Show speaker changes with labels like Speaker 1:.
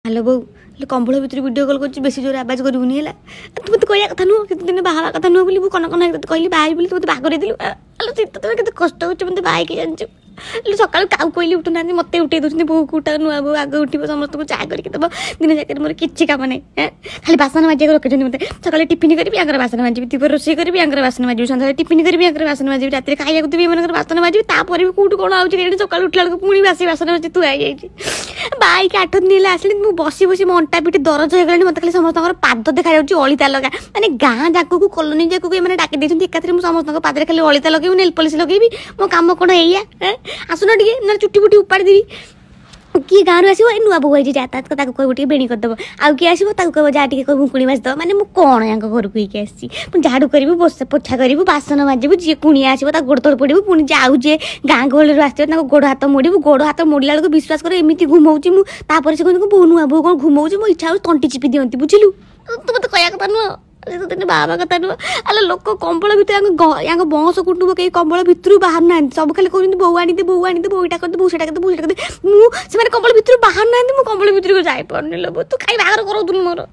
Speaker 1: hello बो कंबल भितर वीडियो कॉल कर बेसी जोर आवाज करूनी है तू मत कहया कथा नुह केते दिन बाहा कथा नुह बोली कन कन कहली बाई बोली तू मत बाग देलु शीत केते कष्ट होचे मते बाई के जानछु सकाल काउ कहली उठु ना मत उठे दूसरी बो को उठा नुआ बो आगे उठो समस्त को चाय करके दब दिन जाकर मोर किछि काम नै खाली बासन माजिया रखे मत सकाल टिफिन करी आगर बासन माजी तीपर रोषे करी आगर बासन माजी संध्या टिफिन करी आगर बासन माजी रात खाइया देवी मन बासन माजी तापर भी कौट कौन आउे सकाल उठला पुणी बासी बासन माजी तू आई बाई के 8 दिन आसली मु बसी बसी मो अंटा पिटी दरज हो गलानी मत खाली समस्त पाद देखा जाऊँगी अलिता लगा माने गाँ जाक को कॉलोनी जाक को डाकी देती एकाथरे समस्त पादे खाली अलिता लगे नेल पॉलिश लगेबी मो काम कौन है आसुन टे ना चुट्टी फुटी उपाड़ी देवी किए गाँव आसो नुआ बो आई जातायात कहू बेणी करदेव आउ किए आसो कह जा मुकुणी बाजद मैंने मुझे कौन या घर को आसी झाड़ू करी पोछा करू बासन माजू जी कुणी आसो गोड़ तोड़ पड़ू पुणी जाऊ जी गाँ गहली आस गोड़ हाथ मोड़ू गोड़ हाथ मोड़ला बेलू विश्वास कर एमती घुमाऊँ मुझे से कहते बो नुआ बो कौन घुमाऊँ मो इच्छा तंटी चिपी दिखती बुझिलु तू मत कहया कथा नुह दिन बाबा कथा नुह अल लोक कंबल भितर बंश कुटुंब कहीं कंबल भितर बाहर ना सब खाली कहते बो आनी दे बो इटा करदे बो सेटा करदे मुझे कंबल भितर बाहर ना कंबल भितर जाए पारे तू कहीं बाहर कर मोर